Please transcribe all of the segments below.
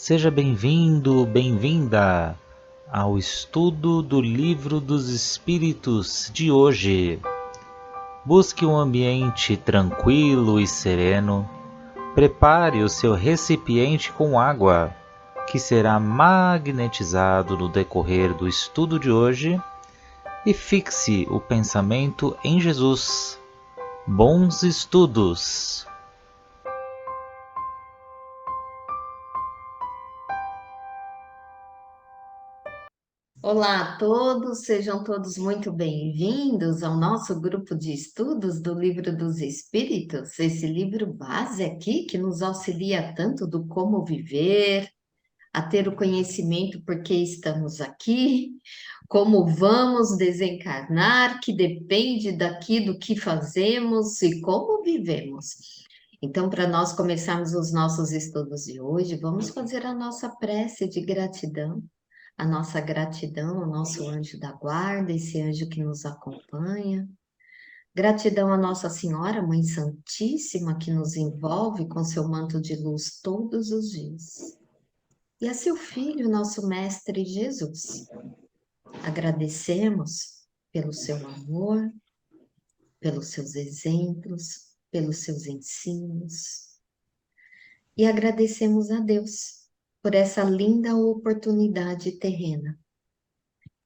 Seja bem-vindo, bem-vinda ao estudo do Livro dos Espíritos de hoje. Busque um ambiente tranquilo e sereno. Prepare o seu recipiente com água, que será magnetizado no decorrer do estudo de hoje, e fixe o pensamento em Jesus. Bons estudos! Olá a todos, sejam todos muito bem-vindos ao nosso grupo de estudos do Livro dos Espíritos, esse livro base aqui que nos auxilia tanto do como viver, a ter o conhecimento por que estamos aqui, como vamos desencarnar, que depende daqui do que fazemos e como vivemos. Então, para nós começarmos os nossos estudos de hoje, vamos fazer a nossa prece de gratidão, a nossa gratidão ao nosso anjo da guarda, esse anjo que nos acompanha. Gratidão à Nossa Senhora, Mãe Santíssima, que nos envolve com seu manto de luz todos os dias. E a seu Filho, nosso Mestre Jesus. Agradecemos pelo seu amor, pelos seus exemplos, pelos seus ensinos. E agradecemos a Deus por essa linda oportunidade terrena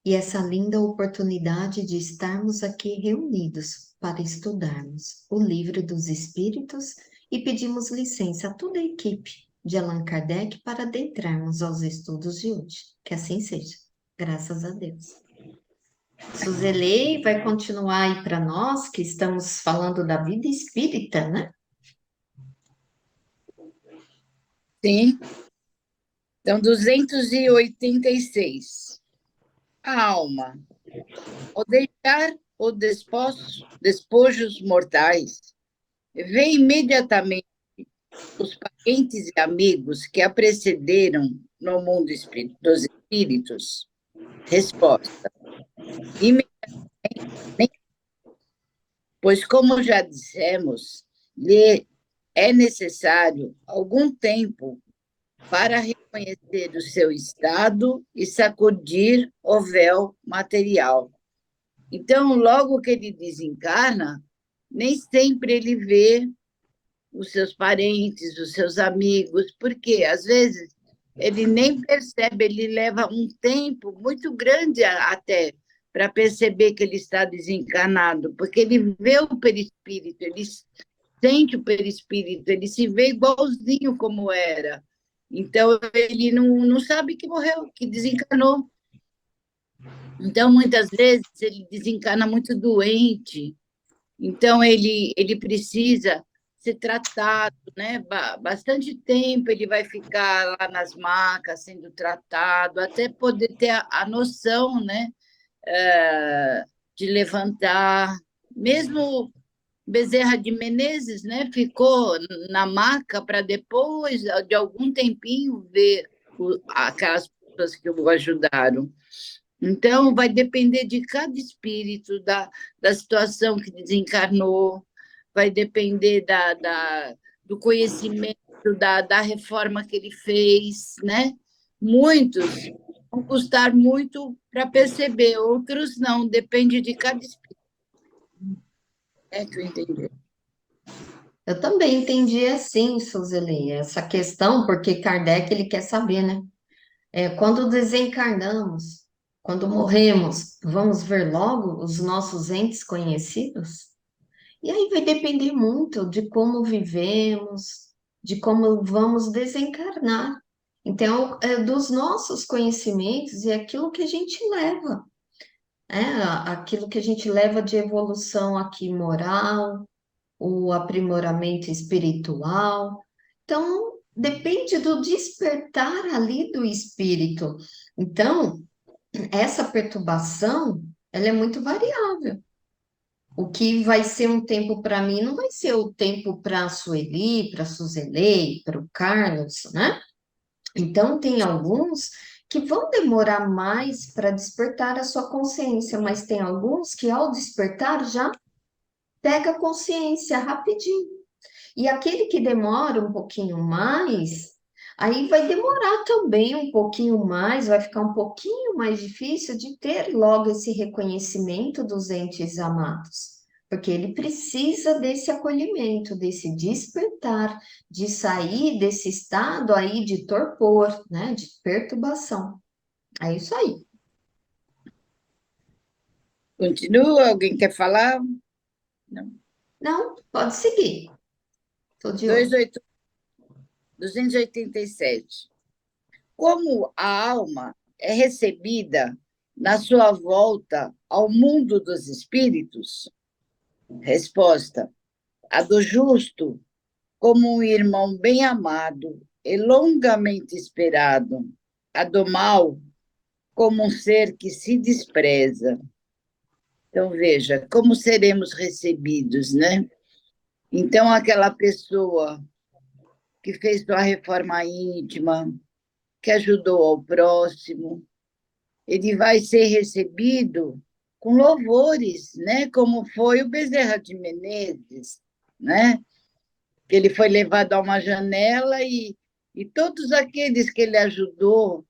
e essa linda oportunidade de estarmos aqui reunidos para estudarmos o Livro dos Espíritos e pedimos licença a toda a equipe de Allan Kardec para adentrarmos aos estudos de hoje. Que assim seja, graças a Deus. Suzelei vai continuar aí para nós, que estamos falando da vida espírita, né? Sim, então 286. A alma, ao deixar os despojos mortais, vê imediatamente os parentes e amigos que a precederam no mundo dos espíritos? Resposta: imediatamente, pois, como já dissemos, lhe é necessário algum tempo para reconhecer o seu estado e sacudir o véu material. Então, logo que ele desencarna, nem sempre ele vê os seus parentes, os seus amigos, porque às vezes ele nem percebe, ele leva um tempo muito grande até para perceber que ele está desencarnado, porque ele vê o perispírito, ele sente o perispírito, ele se vê igualzinho como era. Então, ele não sabe que morreu, que desencarnou. Então, muitas vezes, ele desencana muito doente. Então, ele precisa ser tratado, né? Bastante tempo ele vai ficar lá nas macas sendo tratado, até poder ter a noção, né? De levantar. Mesmo Bezerra de Menezes, né? Ficou na maca para depois de algum tempinho ver aquelas pessoas que o ajudaram. Então, vai depender de cada espírito, da situação que desencarnou, vai depender do conhecimento, da reforma que ele fez, né? Muitos vão custar muito para perceber, outros não, depende de cada espírito. É que eu entendi. Eu também entendi assim, Suzeli, essa questão, porque Kardec ele quer saber, né? Quando desencarnamos, quando morremos, vamos ver logo os nossos entes conhecidos? E aí vai depender muito de como vivemos, de como vamos desencarnar. Então, é dos nossos conhecimentos e aquilo que a gente leva, aquilo que a gente leva de evolução aqui moral, o aprimoramento espiritual. Então, depende do despertar ali do espírito. Então, essa perturbação, ela é muito variável. O que vai ser um tempo para mim não vai ser o tempo para a Sueli, para a Suzelei, para o Carlos, né? Então, tem alguns que vão demorar mais para despertar a sua consciência, mas tem alguns que, ao despertar, já pega consciência rapidinho. E aquele que demora um pouquinho mais, Aí vai demorar também um pouquinho mais, vai ficar um pouquinho mais difícil de ter logo esse reconhecimento dos entes amados, porque ele precisa desse acolhimento, desse despertar, de sair desse estado aí de torpor, né, de perturbação. É isso aí. Continua? Alguém quer falar? Não. Não, pode seguir. Estou de olho. 28 287. Como a alma é recebida na sua volta ao mundo dos espíritos? Resposta: a do justo, como um irmão bem amado e longamente esperado, a do mal, como um ser que se despreza. Então, veja, como seremos recebidos, né? Então, aquela pessoa que fez sua reforma íntima, que ajudou ao próximo, ele vai ser recebido com louvores, né? Como foi o Bezerra de Menezes, né? Que ele foi levado a uma janela e todos aqueles que ele ajudou,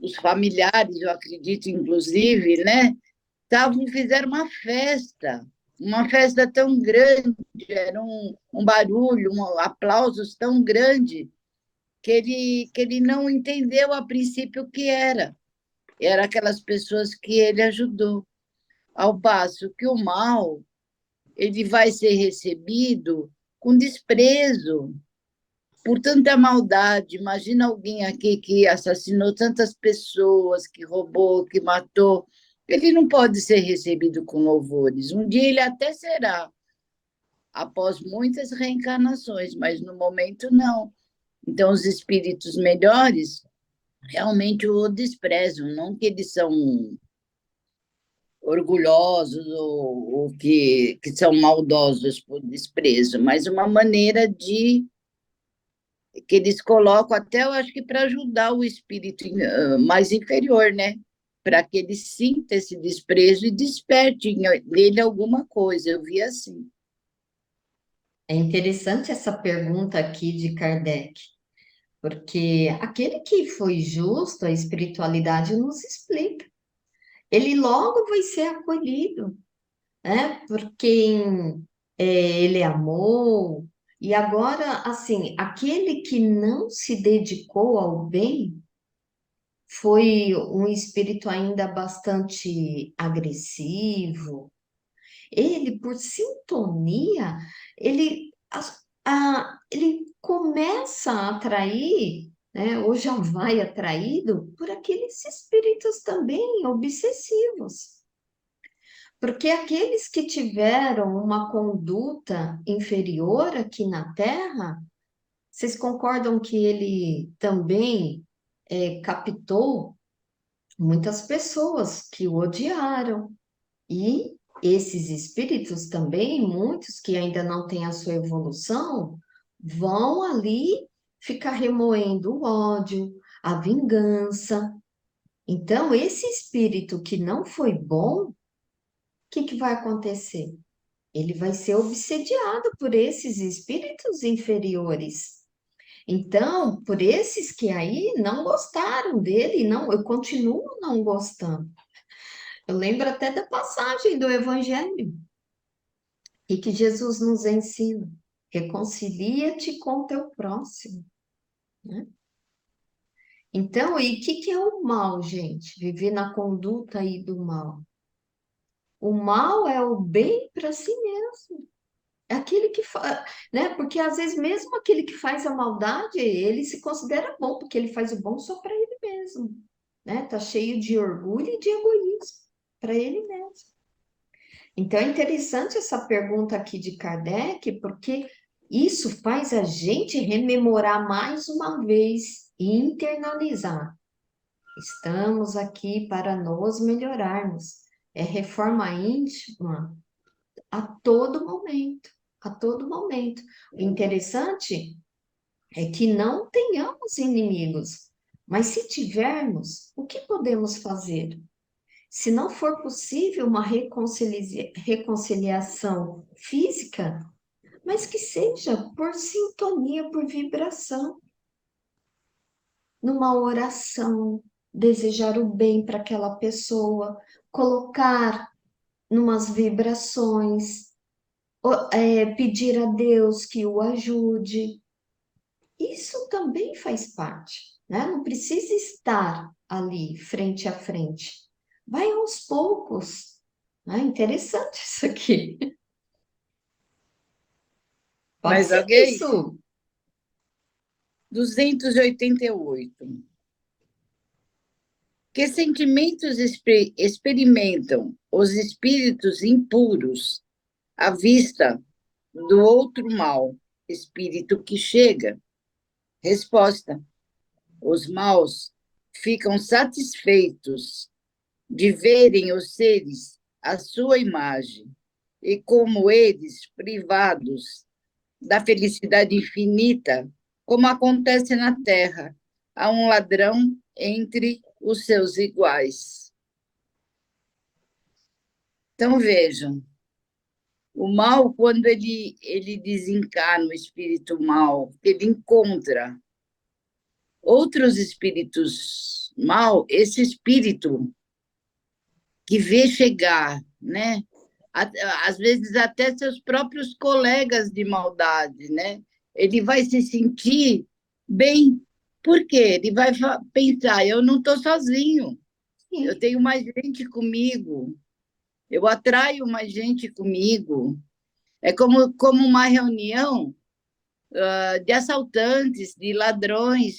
os familiares, eu acredito, inclusive, né? Fizeram uma festa tão grande, era um barulho, aplausos tão grande, que ele não entendeu a princípio o que era. Era aquelas pessoas que ele ajudou. Ao passo que o mal, ele vai ser recebido com desprezo, por tanta maldade. Imagina alguém aqui que assassinou tantas pessoas, que roubou, que matou. Ele não pode ser recebido com louvores. Um dia ele até será, após muitas reencarnações, mas no momento não. Então, os espíritos melhores realmente o desprezam, não que eles são orgulhosos ou que são maldosos por desprezo, mas uma maneira de que eles colocam até, eu acho que para ajudar o espírito mais inferior, né? Para que ele sinta esse desprezo e desperte nele alguma coisa. Eu vi assim. É interessante essa pergunta aqui de Kardec, porque aquele que foi justo, a espiritualidade nos explica. Ele logo vai ser acolhido, né? Porque ele amou. E agora, assim, aquele que não se dedicou ao bem foi um espírito ainda bastante agressivo. Ele, por sintonia, ele, ele começa a atrair, né, ou já vai atraído por aqueles espíritos também obsessivos. Porque aqueles que tiveram uma conduta inferior aqui na Terra, vocês concordam que ele também captou muitas pessoas que o odiaram? E esses espíritos também, muitos que ainda não têm a sua evolução, vão ali ficar remoendo o ódio, a vingança. Então, esse espírito que não foi bom, o que vai acontecer? Ele vai ser obsediado por esses espíritos inferiores. Então, por esses que aí não gostaram dele, não, eu continuo não gostando. Eu lembro até da passagem do Evangelho, e que Jesus nos ensina. Reconcilia-te com teu próximo, né? Então, e o que é o mal, gente? Viver na conduta aí do mal. O mal é o bem para si mesmo. É aquele que faz, né? Porque às vezes mesmo aquele que faz a maldade, ele se considera bom, porque ele faz o bom só para ele mesmo, né? Tá cheio de orgulho e de egoísmo para ele mesmo. Então é interessante essa pergunta aqui de Kardec, porque isso faz a gente rememorar mais uma vez e internalizar. Estamos aqui para nos melhorarmos. É reforma íntima a todo momento, a todo momento. O interessante é que não tenhamos inimigos, mas se tivermos, o que podemos fazer? Se não for possível uma reconciliação física, mas que seja por sintonia, por vibração. numa oração, desejar o bem para aquela pessoa, colocar numas vibrações, pedir a Deus que o ajude. Isso também faz parte, né? Não precisa estar ali, frente a frente. Vai aos poucos. Né? Interessante isso aqui. Pode Mas ser alguém? isso. 288. Que sentimentos experimentam os espíritos impuros à vista do outro mal, espírito que chega? Resposta: os maus ficam satisfeitos de verem os seres à sua imagem e, como eles, privados da felicidade infinita, como acontece na Terra, a um ladrão entre os seus iguais. Então, vejam, o mal, quando ele desencarna, o espírito mal, ele encontra outros espíritos mal, esse espírito que vê chegar, né? Às vezes até seus próprios colegas de maldade, né? Ele vai se sentir bem, porque ele vai pensar, eu não estou sozinho, eu Sim. tenho mais gente comigo, eu atraio mais gente comigo. É como uma reunião de assaltantes, de ladrões.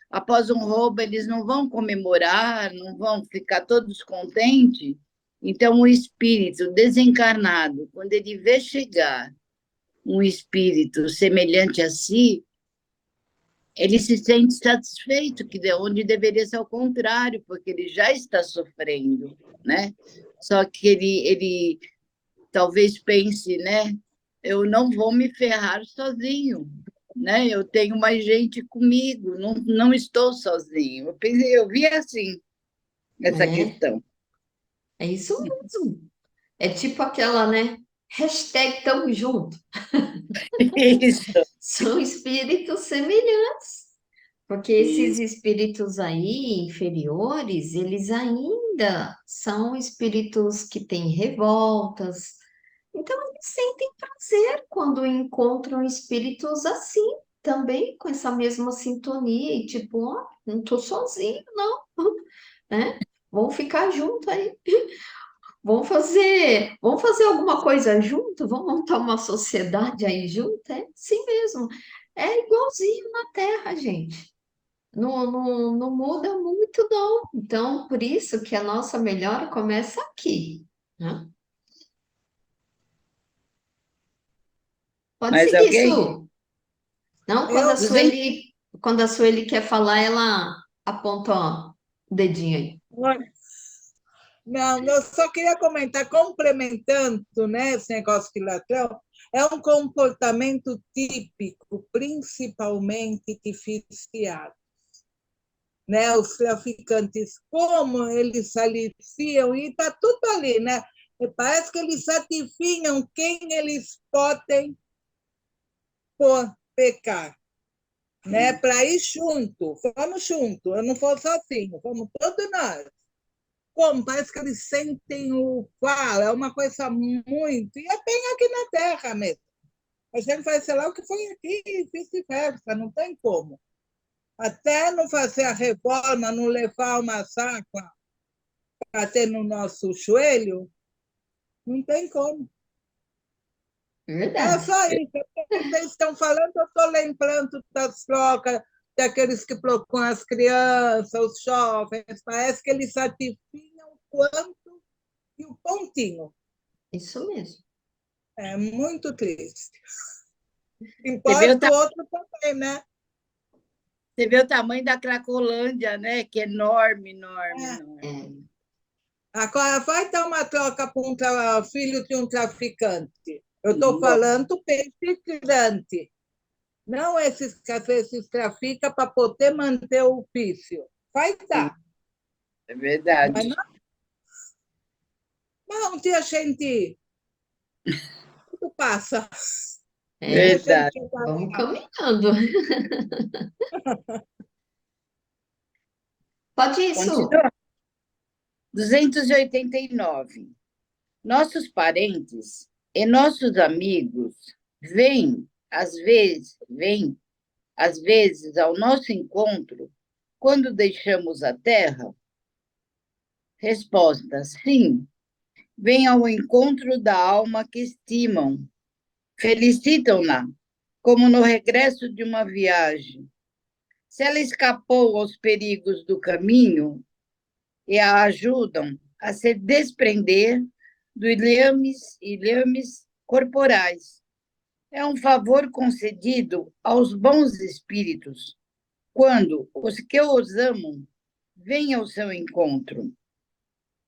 Após um roubo, eles não vão comemorar, não vão ficar todos contentes. Então, o espírito desencarnado, quando ele vê chegar um espírito semelhante a si, ele se sente satisfeito, que de onde deveria ser ao contrário, porque ele já está sofrendo, né? Só que ele talvez pense, né? Eu não vou me ferrar sozinho, né? Eu tenho mais gente comigo, não estou sozinho. Eu vi assim essa É, questão. é isso mesmo. É tipo aquela, né? Hashtag tamo junto. Isso. São espíritos semelhantes. Porque esses espíritos aí, inferiores, eles ainda são espíritos que têm revoltas. Então, eles sentem prazer quando encontram espíritos assim, também com essa mesma sintonia, e tipo, ó, não tô sozinho, não, né? Vamos ficar junto aí, vamos fazer alguma coisa junto, vamos montar uma sociedade aí junto, é assim mesmo. É igualzinho na Terra, gente. Não muda muito, não. Então, por isso que a nossa melhora começa aqui, né? Pode Mais seguir, alguém? Su. Não, Eu, quando a Sueli quer falar, ela aponta ó, o dedinho aí. não, eu só queria comentar, complementando, né, esse negócio de ladrão, é um comportamento típico, principalmente de viciados, né? Os traficantes, como eles se aliciam, e está tudo ali, né? E parece que eles adivinham quem eles podem pecar, né? Para ir junto, vamos junto, eu não vou sozinho, vamos todos nós. Como? Parece que eles sentem o qual, é uma coisa muito. E é bem aqui na Terra mesmo. A gente vai sei lá o que foi aqui e vice-versa, não tem como. Até não fazer a reforma, não levar uma saca para ter no nosso joelho, não tem como. É Verdade. só isso. Vocês estão falando, eu estou lembrando das trocas, daqueles que procuram as crianças, os jovens. Parece que eles adivinham o quanto e o pontinho. Isso mesmo. É muito triste. Você vê, Importa o outro também, né? você vê o tamanho da Cracolândia, né? Que é enorme, enorme, É. É, enorme. Agora, vai dar uma troca para um filho de um traficante. Eu estou Nossa, falando peixe grande. Não esses que às vezes traficam para poder manter o vício. Vai dar. é Mas verdade. não, um dia a gente. Tudo passa. é, A gente Verdade. chega vamos lá. caminhando. Pode isso. Continua. 289. Nossos parentes e nossos amigos vêm às vezes ao nosso encontro quando deixamos a Terra? Resposta: sim, vêm ao encontro da alma que estimam, felicitam-na, como no regresso de uma viagem. Se ela escapou aos perigos do caminho, e a ajudam a se desprender dos ilhames corporais. É um favor concedido aos bons espíritos quando os que os amam vêm ao seu encontro,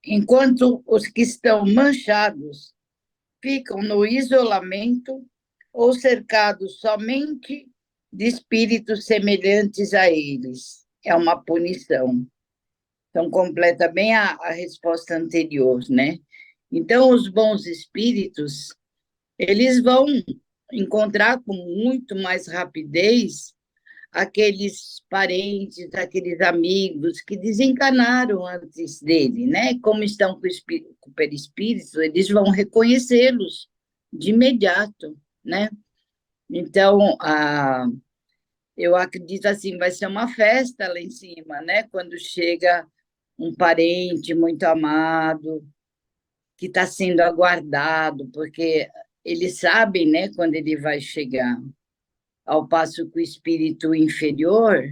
enquanto os que estão manchados ficam no isolamento ou cercados somente de espíritos semelhantes a eles. É uma punição. Então, completa bem a resposta anterior, né? Então, os bons espíritos, eles vão encontrar com muito mais rapidez aqueles parentes, aqueles amigos que desencarnaram antes dele, né? Como estão com o perispírito, eles vão reconhecê-los de imediato, né? Então, eu acredito assim, vai ser uma festa lá em cima, né? Quando chega um parente muito amado, que está sendo aguardado, porque eles sabem, né, quando ele vai chegar. Ao passo que o espírito inferior,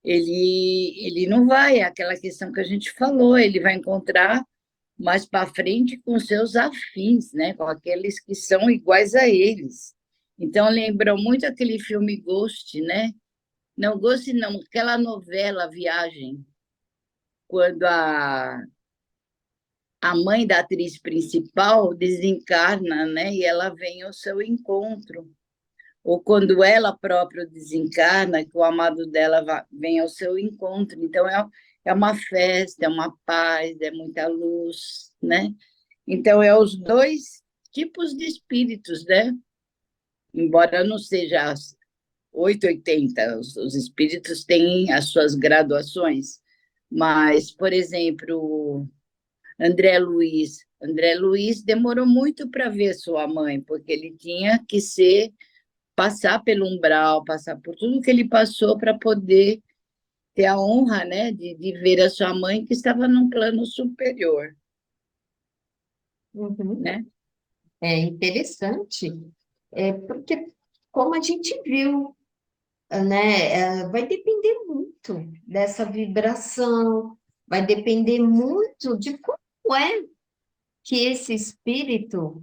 ele não vai, é aquela questão que a gente falou, ele vai encontrar mais para frente com seus afins, né, com aqueles que são iguais a eles. Então, lembram muito aquele filme Ghost, né? Não, Ghost não, aquela novela Viagem, quando a mãe da atriz principal desencarna, né? E ela vem ao seu encontro. Ou quando ela própria desencarna, que o amado dela vem ao seu encontro. Então, é uma festa, é uma paz, é muita luz, né? Então, é os dois tipos de espíritos, né? Embora não seja 880, os espíritos têm as suas graduações, mas, por exemplo, André Luiz demorou muito para ver sua mãe, porque ele tinha que passar pelo umbral, passar por tudo que ele passou para poder ter a honra, né, de ver a sua mãe que estava num plano superior, Uhum. né? É interessante, porque como a gente viu, né, vai depender muito dessa vibração, vai depender muito de como é que esse espírito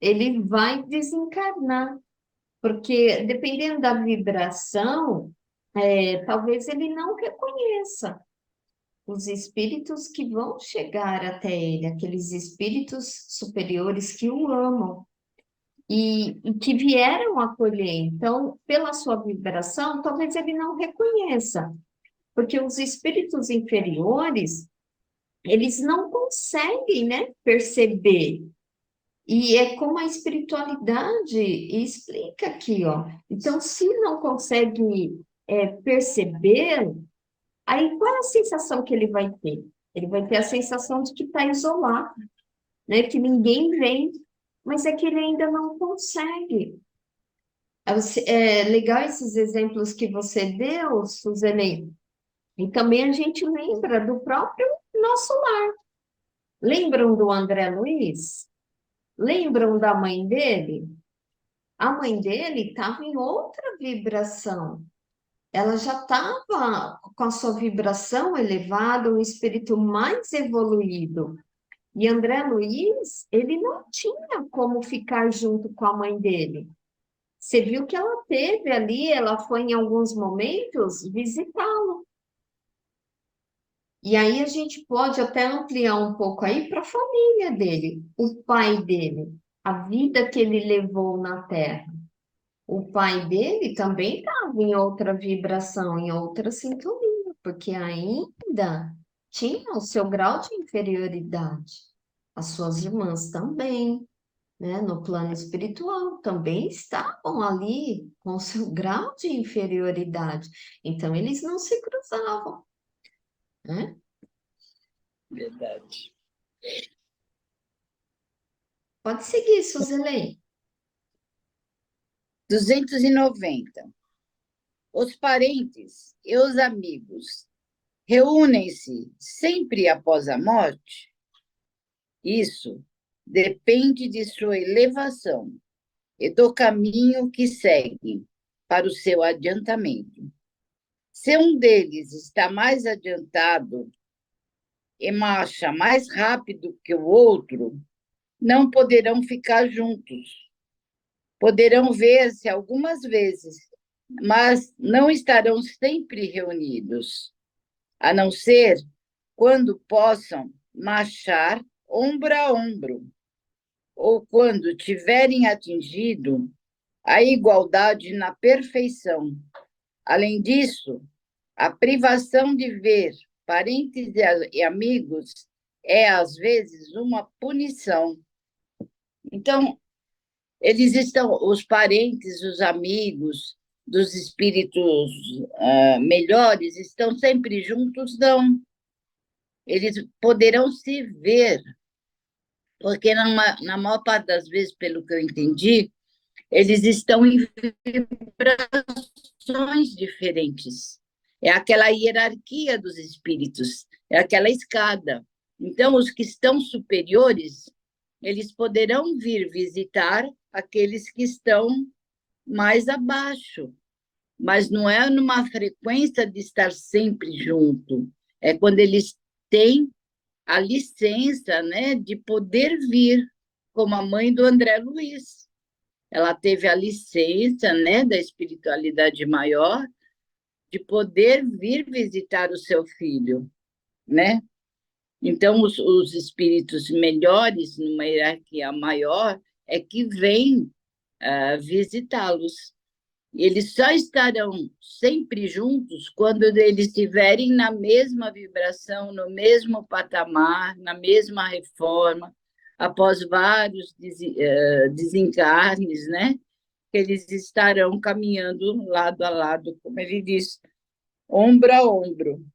ele vai desencarnar, porque dependendo da vibração, talvez ele não reconheça os espíritos que vão chegar até ele, aqueles espíritos superiores que o amam e que vieram acolher. Então, pela sua vibração, talvez ele não reconheça, porque os espíritos inferiores, eles não conseguem, né, perceber. E é como a espiritualidade explica aqui, ó. Então, se não consegue perceber, aí qual é a sensação que ele vai ter? Ele vai ter a sensação de que está isolado, né? Que ninguém vem, mas é que ele ainda não consegue. É legal esses exemplos que você deu, Suzane, e também a gente lembra do próprio nosso lar. Lembram do André Luiz? Lembram da mãe dele? A mãe dele estava em outra vibração. Ela já estava com a sua vibração elevada, um espírito mais evoluído. E André Luiz, ele não tinha como ficar junto com a mãe dele. Você viu que ela teve ali, ela foi em alguns momentos visitá-lo. E aí a gente pode até ampliar um pouco aí para a família dele, o pai dele, a vida que ele levou na Terra. O pai dele também estava em outra vibração, em outra sintonia, porque ainda tinha o seu grau de inferioridade. As suas irmãs também, né, no plano espiritual, também estavam ali com o seu grau de inferioridade. Então, eles não se cruzavam. né? Verdade. Pode seguir, Suzilei. 290. Os parentes e os amigos reúnem-se sempre após a morte? Isso depende de sua elevação e do caminho que seguem para o seu adiantamento. Se um deles está mais adiantado e marcha mais rápido que o outro, não poderão ficar juntos. Poderão ver-se algumas vezes, mas não estarão sempre reunidos, a não ser quando possam marchar ombro a ombro, ou quando tiverem atingido a igualdade na perfeição. Além disso, a privação de ver parentes e amigos é, às vezes, uma punição. Então, eles estão, os parentes, os amigos dos espíritos melhores, estão sempre juntos? Não. Eles poderão se ver, porque na maior parte das vezes, pelo que eu entendi, eles estão em vibrações diferentes. É aquela hierarquia dos espíritos, é aquela escada. Então, os que estão superiores, eles poderão vir visitar aqueles que estão mais abaixo, mas não é numa frequência de estar sempre junto. É quando eles têm a licença, né, de poder vir, como a mãe do André Luiz. Ela teve a licença, né, da espiritualidade maior de poder vir visitar o seu filho, né? Então, os espíritos melhores, numa hierarquia maior, é que vêm visitá-los. Eles só estarão sempre juntos quando eles estiverem na mesma vibração, no mesmo patamar, na mesma reforma, após vários desencarnes, né? Eles estarão caminhando lado a lado, como ele diz, ombro a ombro.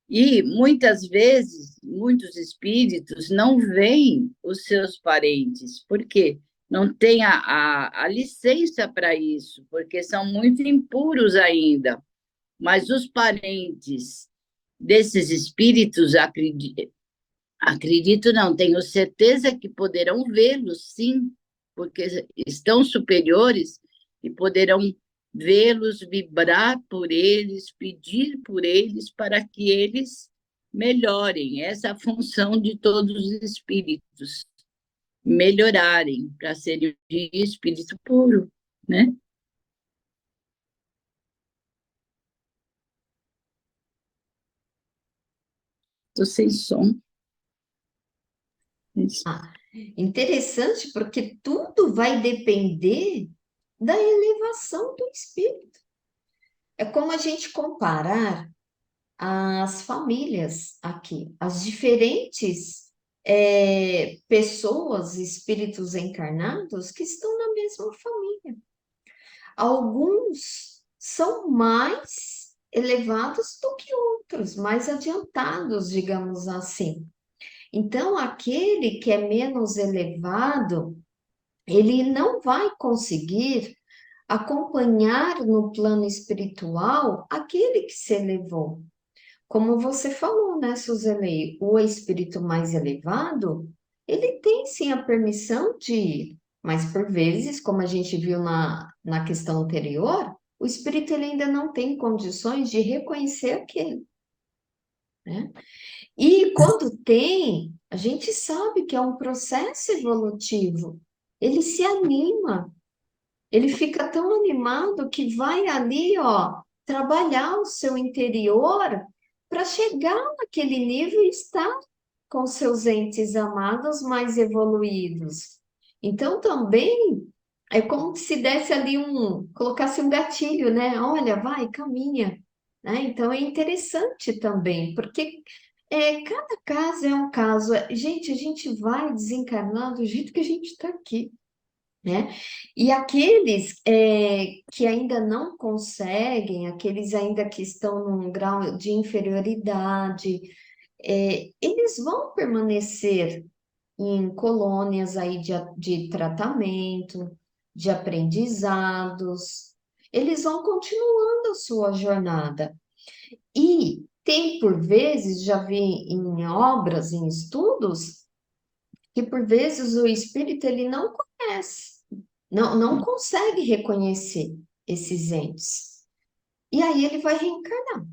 E, muitas vezes, muitos espíritos não veem os seus parentes. Por quê? Não tem a licença para isso, porque são muito impuros ainda. Mas os parentes desses espíritos, acredito não, tenho certeza que poderão vê-los, sim, porque estão superiores e poderão vê-los, vibrar por eles, pedir por eles para que eles melhorem. Essa é a função de todos os espíritos, melhorarem para serem de espírito puro, né? Estou sem som. Interessante, porque tudo vai depender da elevação do espírito. É como a gente comparar as famílias aqui, as diferentes pessoas, espíritos encarnados que estão na mesma família. Alguns são mais elevados do que outros, mais adiantados, digamos assim. Então, aquele que é menos elevado, ele não vai conseguir acompanhar no plano espiritual aquele que se elevou. Como você falou, né, Suzeli? O espírito mais elevado, ele tem sim a permissão de ir, mas por vezes, como a gente viu na questão anterior, o espírito ele ainda não tem condições de reconhecer aquele, né? E quando tem, a gente sabe que é um processo evolutivo. Ele se anima, ele fica tão animado que vai ali, ó, trabalhar o seu interior para chegar naquele nível e estar com seus entes amados mais evoluídos. Então, também é como se desse ali colocasse um gatilho, né? Olha, vai, caminha, né? Então, é interessante também, porque cada caso é um caso. Gente, a gente vai desencarnar do jeito que a gente está aqui. né? E aqueles que ainda não conseguem, aqueles ainda que estão num grau de inferioridade, eles vão permanecer em colônias aí de tratamento, de aprendizados, eles vão continuando a sua jornada. E tem, por vezes, já vi em obras, em estudos, que por vezes o espírito ele não conhece, não consegue reconhecer esses entes. E aí ele vai reencarnar.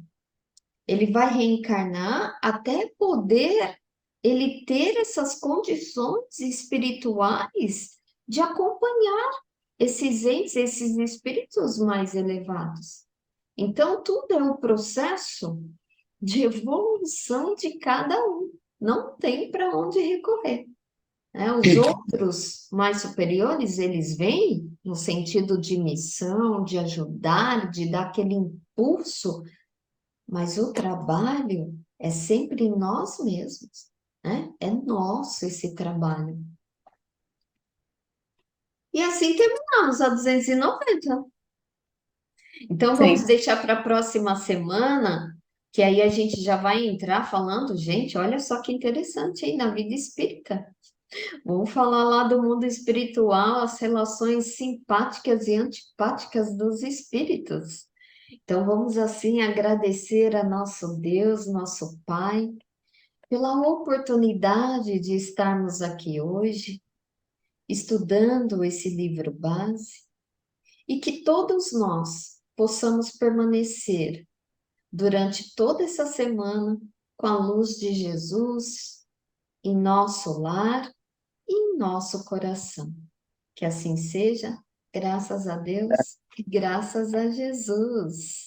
Ele vai reencarnar até poder ele ter essas condições espirituais de acompanhar esses entes, esses espíritos mais elevados. Então, tudo é um processo de evolução de cada um. Não tem para onde recorrer, né? Os outros mais superiores, eles vêm no sentido de missão, de ajudar, de dar aquele impulso, mas o trabalho é sempre nós mesmos, né? É nosso esse trabalho. E assim terminamos a 290. Então, vamos Sim. deixar para a próxima semana, que aí a gente já vai entrar falando, gente, olha só que interessante aí na vida espírita. Vamos falar lá do mundo espiritual, as relações simpáticas e antipáticas dos espíritos. Então, vamos assim agradecer a nosso Deus, nosso Pai, pela oportunidade de estarmos aqui hoje, estudando esse livro base, e que todos nós possamos permanecer durante toda essa semana com a luz de Jesus em nosso lar e em nosso coração. Que assim seja, graças a Deus e graças a Jesus.